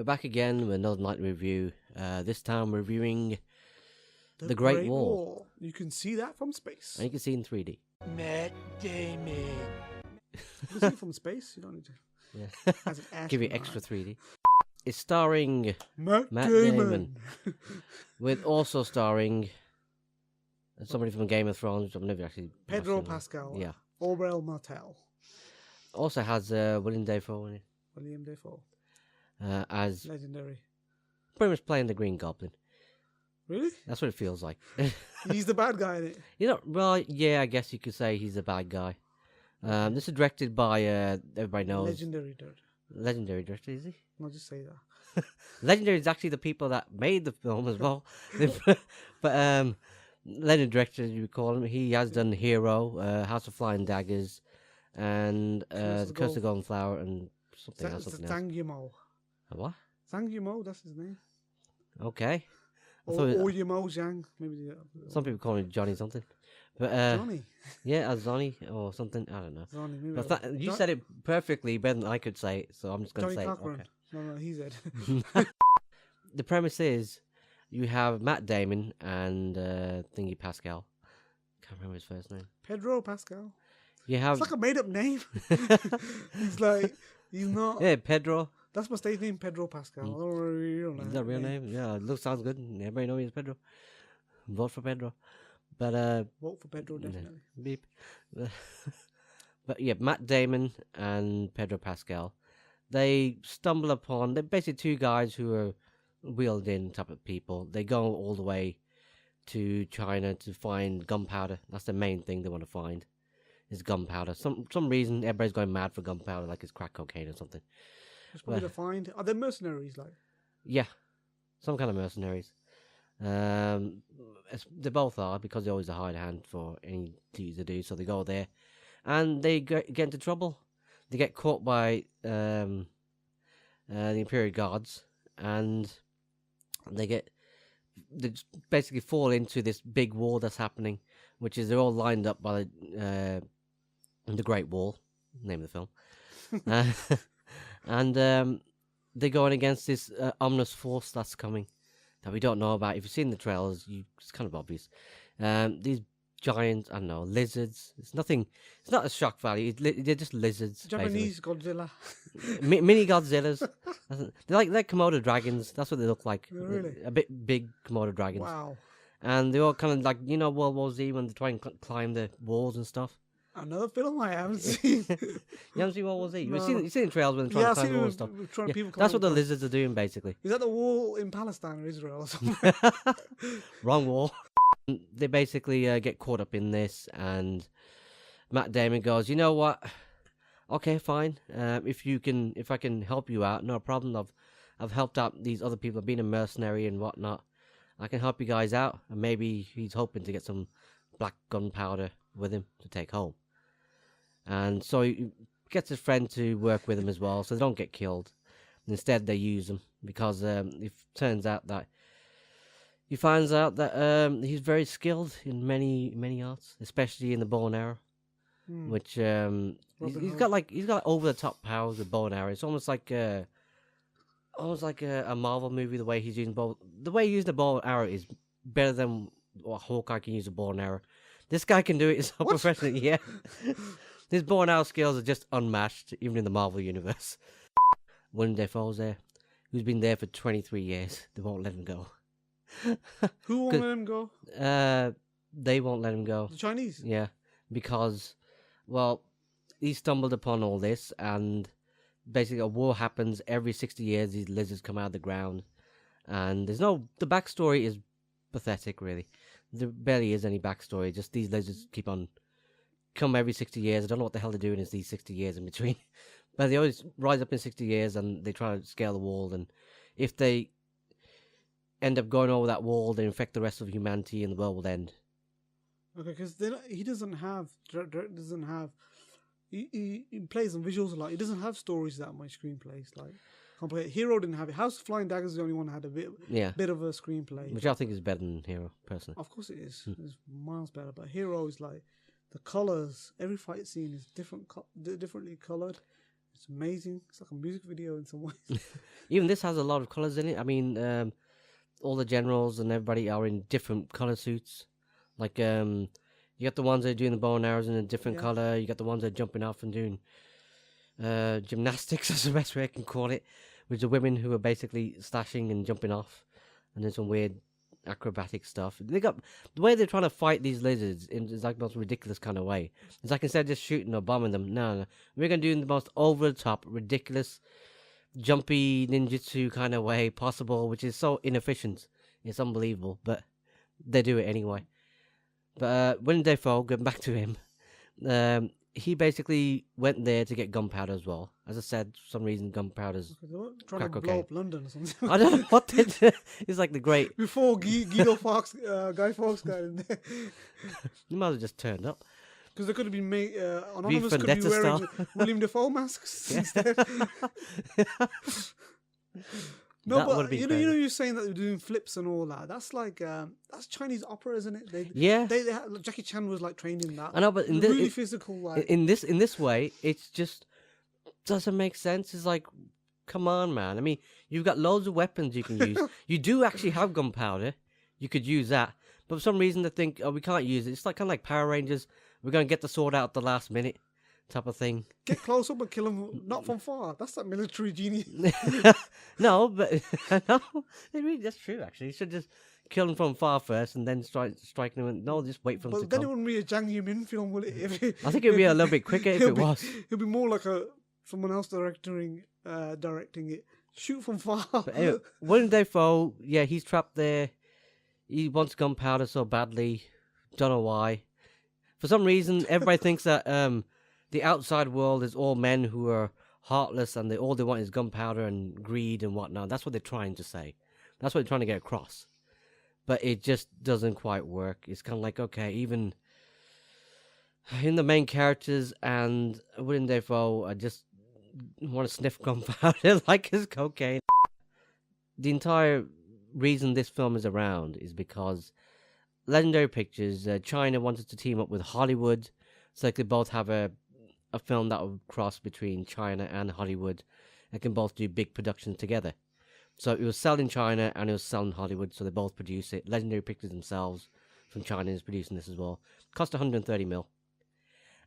We're back again with another night review. This time we're reviewing The Great Wall. You can see that from space. And you can see it in 3D. Matt Damon. You can see it from space. You don't need to. Yeah. As an Give you astronaut. extra 3D. It's starring Matt Damon. With also starring somebody from Game of Thrones, which I've never actually Pedro watched. Pascal. Yeah. Orwell Martell. Also has Willem Dafoe in it. William Dafoe. As Legendary. pretty much playing the Green Goblin. Really? That's what it feels like. He's the bad guy in it. You know, well, yeah, I guess you could say he's a bad guy. This is directed by everybody knows Legendary director. legendary director, is he? I'll just say that. Legendary is actually the people that made the film as well. But legendary director, as you would call him, he has done Hero, House of Flying Daggers, and The Curse of Golden Flower, and something else. Zhang Yimou. What? Zhang Yimou, that's his name. Okay. Or Yimou Zhang. Maybe. Some people call him Johnny something. But Johnny. Yeah, Johnny or something. I don't know. Johnny, maybe. But you said it perfectly better than I could say it, so I'm just going to say Cochran. it. Okay. No, he's it. The premise is you have Matt Damon and Thingy Pascal. Can't remember his first name. Pedro Pascal. You have It's like a made-up name. He's not. yeah, Pedro. That's my stage name, Pedro Pascal. I don't know real name. Is that real name? Yeah, it sounds good. Everybody knows he's Pedro. Vote for Pedro. But Vote for Pedro, definitely. beep. But yeah, Matt Damon and Pedro Pascal. They stumble upon. They're basically two guys who are wheeled in type of people. They go all the way to China to find gunpowder. That's the main thing they want to find. Is gunpowder. Some reason everybody's going mad for gunpowder, like it's crack cocaine or something. It's probably to find. Are they mercenaries like? Yeah, some kind of mercenaries. They both are, because they always a hide hand for any duty to do. So they go there, and they get into trouble. They get caught by the Imperial Guards, and they just basically fall into this big war that's happening, which is they're all lined up by the Great Wall, name of the film. And they're going against this ominous force that's coming that we don't know about. If you've seen the trailers, it's kind of obvious. These giant, I don't know, lizards. It's nothing. It's not a shock value. They're just lizards. Japanese Godzilla. Mini Godzillas. They're like Komodo dragons. That's what they look like. Really? A bit big Komodo dragons. Wow. And they're all kind of like, you know, World War Z when they try and climb the walls and stuff. Another film I haven't seen. You haven't seen World War Z? No. You've seen the trails when they're trying to climb the wall and stuff. Yeah, that's what the lizards are doing, basically. Is that the wall in Palestine or Israel or something? Wrong wall. They basically get caught up in this, and Matt Damon goes, you know what? Okay, fine. If I can help you out, no problem. I've helped out these other people. I've been a mercenary and whatnot. I can help you guys out, and maybe he's hoping to get some black gunpowder with him to take home. And so he gets his friend to work with him as well, so they don't get killed. Instead, they use him because it turns out that he finds out that he's very skilled in many arts, especially in the bow and arrow. Which he's got over the top powers with bow and arrow. It's almost like a Marvel movie. The way he's using the using bow and arrow is better than what Hawkeye can use a bow and arrow. This guy can do it so professionally. Yeah, his bow and arrow skills are just unmatched, even in the Marvel universe. Willem Dafoe's there, who's been there for 23 years. They won't let him go. Who won't let him go? They won't let him go. The Chinese? Yeah, because, well, he stumbled upon all this, and basically a war happens every 60 years. These lizards come out of the ground, and the backstory is pathetic, really. There barely is any backstory. Just these lizards come every 60 years. I don't know what the hell they're doing in these 60 years in between. But they always rise up in 60 years, and they try to scale the wall, and if they end up going over that wall, they infect the rest of humanity, and the world will end. Okay, because he doesn't have. He plays on visuals a lot. He doesn't have stories that much screenplays. Like, Hero didn't have it. House of Flying Daggers is the only one that had a bit of a screenplay. Which I think is better than Hero, personally. Of course it is. It's miles better. But Hero is like, the colors, every fight scene is differently colored. It's amazing. It's like a music video in some ways. Even this has a lot of colors in it. I mean, all the generals and everybody are in different color suits. Like, you got the ones that are doing the bow and arrows in a different color. You got the ones that are jumping off and doing gymnastics, that's the best way I can call it, with the women who are basically slashing and jumping off, and there's some weird acrobatic stuff. They got the way they're trying to fight these lizards in like the most ridiculous kind of way. It's like instead of just shooting or bombing them, no, we're gonna do the most over the top, ridiculous, jumpy ninjutsu kind of way possible, which is so inefficient. It's unbelievable, but they do it anyway. But Willem Dafoe, going back to him, he basically went there to get gunpowder as well. As I said, for some reason, gunpowder's trying crack to blow up London or something. I don't know what they do. It's like the great... Before Guy Fawkes got in there. You might have just turned up. Because they could have been made... Anonymous could be wearing William Dafoe masks instead. No, that but you're saying that they're doing flips and all that. That's like that's Chinese opera, isn't it? They Jackie Chan was like trained in that. I know, but in really physical. Like in this way, it's just doesn't make sense. It's like, come on, man. I mean, you've got loads of weapons you can use. You do actually have gunpowder. You could use that, but for some reason they think, oh, we can't use it. It's like kind of like Power Rangers. We're gonna get the sword out at the last minute. Type of thing. Get close up and kill him, not from far. That's that military genius. No, but no, that's true. Actually, you should just kill him from far first, and then strike him. And, no, just wait for him to come. But then it wouldn't be a Zhang Yimou film, will it? I think it'd be a little bit quicker if it was. It'd be more like someone else directing it. Shoot from far. But anyway, Willem Dafoe, yeah, he's trapped there. He wants gunpowder so badly. Don't know why. For some reason, everybody thinks that the outside world is all men who are heartless and all they want is gunpowder and greed and whatnot. That's what they're trying to say. That's what they're trying to get across. But it just doesn't quite work. It's kind of like, okay, even in the main characters and Willem Dafoe, I just want to sniff gunpowder like it's cocaine. The entire reason this film is around is because Legendary Pictures, China wanted to team up with Hollywood so they could both have a film that would cross between China and Hollywood and can both do big productions together. So it was selling China and it was selling Hollywood, so they both produce it. Legendary Pictures themselves from China is producing this as well. Cost 130 mil.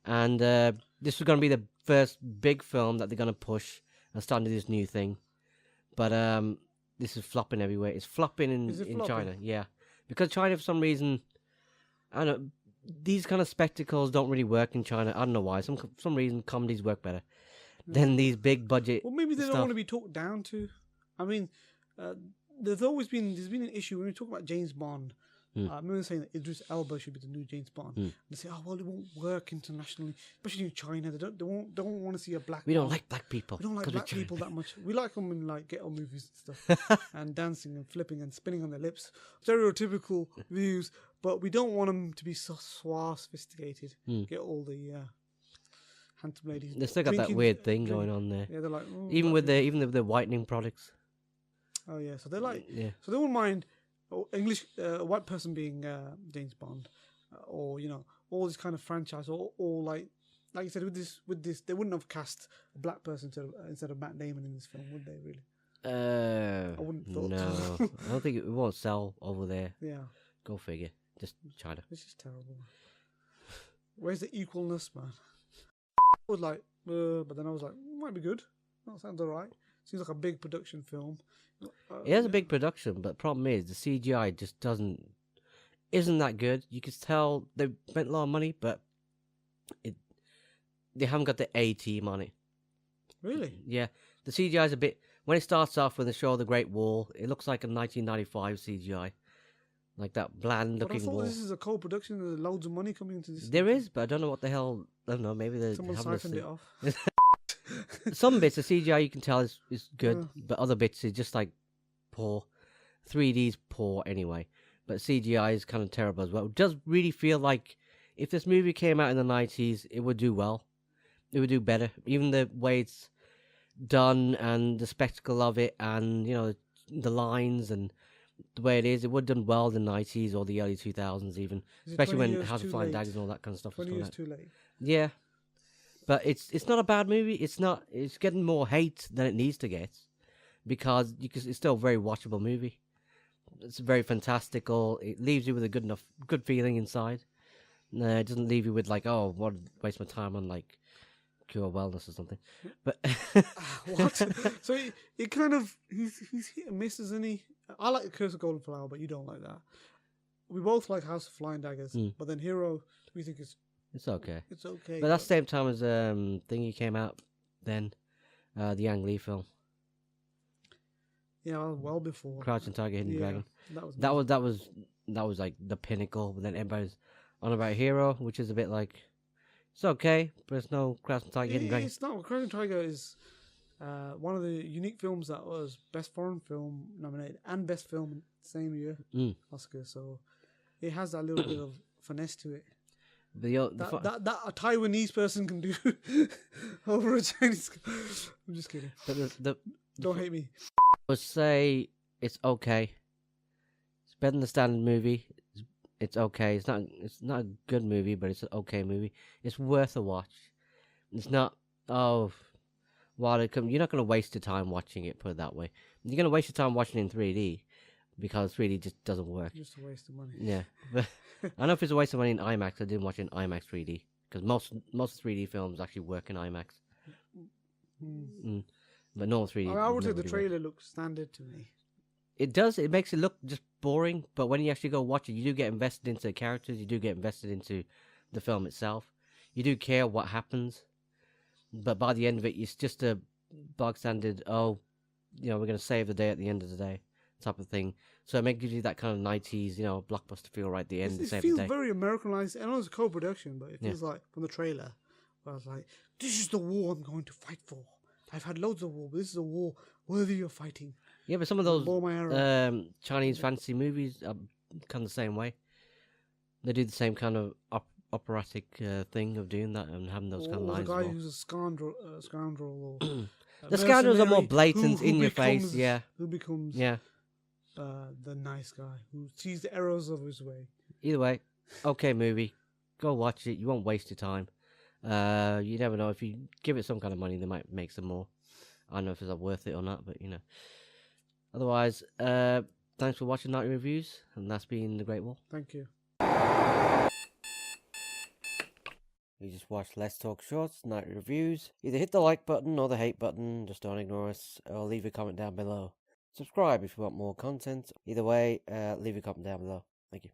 And this was going to be the first big film that they're going to push and start to do this new thing. But this is flopping everywhere. It's flopping in China, yeah. Because China, for some reason, I don't know, these kind of spectacles don't really work in China. I don't know why. For some reason, comedies work better than these big budget. Well, maybe they don't want to be talked down to. I mean, there's been an issue when we talk about James Bond. I remember saying that Idris Elba should be the new James Bond. And they say, oh well, it won't work internationally, especially in China. They don't want to see a black. We don't like black people. We don't like black people that much. We like them in like ghetto movies and stuff, and dancing and flipping and spinning on their lips. Stereotypical views, but we don't want them to be so sophisticated. Get all the handsome ladies. They still got that weird thing going on there. Yeah, they're like even with the whitening products. Oh yeah, so they're like so they won't mind. English, a white person being James Bond, or all this kind of franchise, or like you said with this, they wouldn't have cast a black person instead of Matt Damon in this film, would they? Really? I wouldn't thought. No, I don't think it won't sell over there. Yeah, go figure. Just China. This is terrible. Where's the equalness, man? I was like, but then I was like, might be good. That sounds alright. Seems like a big production film. It has a big production, but the problem is the CGI just isn't that good. You can tell they spent a lot of money, but they haven't got the A team on it. Really? Yeah, the CGI is a bit. When it starts off with the show of the Great Wall, it looks like a 1995 CGI, like that bland-looking wall. This is a co-production. There's loads of money coming into this. There is, but I don't know what the hell. I don't know. Maybe they someone siphoned it off. Some bits of CGI you can tell is good, but other bits is just like poor. 3D's poor anyway, but CGI is kind of terrible as well. It does really feel like if this movie came out in the 90s, it would do well. It would do better. Even the way it's done and the spectacle of it and, the lines and the way it is, it would have done well in the 90s or the early 2000s even. Especially when House of Flying Daggers and all that kind of stuff was 20 years too late. Yeah. But it's not a bad movie. It's not. It's getting more hate than it needs to get, because it's still a very watchable movie. It's very fantastical. It leaves you with a good feeling inside. It doesn't leave you with like, oh, what waste my time on like Cure Wellness or something. But What? So he kind of he's hit and miss, isn't he? I like The Curse of Golden Flower, but you don't like that. We both like House of Flying Daggers, but then Hero, we think it's okay. It's okay. But that's the same time as Thingy came out then, the Yang Lee film. Yeah, well before Crouching Tiger, Hidden Dragon. That was like the pinnacle. But then everybody's on about Hero, which is a bit like, it's okay, but it's no Crouching Tiger, Hidden Dragon. It's not. Crouching Tiger is one of the unique films that was Best Foreign Film nominated and Best Film same year Oscar. So it has that little bit of finesse to it. That a Taiwanese person can do over a Chinese. I'm just kidding. But don't hate me. I would say it's okay. It's better than the standard movie. It's okay. It's not a good movie, but it's an okay movie. It's worth a watch. It's not. Oh, while it comes, you're not going to waste your time watching it. Put it that way. You're going to waste your time watching it in 3D because 3D just doesn't work. Just a waste of money. Yeah, but I don't know if it's a waste of money in IMAX. I didn't watch it in IMAX 3D because most 3D films actually work in IMAX. But no 3D. I would say the trailer looks standard to me. It does. It makes it look just boring. But when you actually go watch it, you do get invested into the characters. You do get invested into the film itself. You do care what happens. But by the end of it, it's just a bog standard, we're going to save the day at the end of the day type of thing. So it gives you that kind of 90s, blockbuster feel right at the end. It feels very Americanized. I know it's a co-production, but it feels like from the trailer, where I was like, this is the war I'm going to fight for. I've had loads of war, but this is a war worthy of fighting. Yeah, but some of those Chinese fantasy movies are kind of the same way. They do the same kind of operatic thing of doing that and having those kind of lines. The guy who's a scoundrel or the scoundrels are more blatant, in your face. Yeah, who becomes the nice guy who sees the errors of his way. Either way, okay movie. Go watch it. You won't waste your time. You never know, if you give it some kind of money, they might make some more. I don't know if it's worth it or not, but Otherwise, thanks for watching Night Reviews, and that's been The Great Wall. Thank you. You just watched Let's Talk Shorts, Night Reviews. Either hit the like button or the hate button, just don't ignore us, or leave a comment down below. Subscribe if you want more content. Either way, leave a comment down below. Thank you.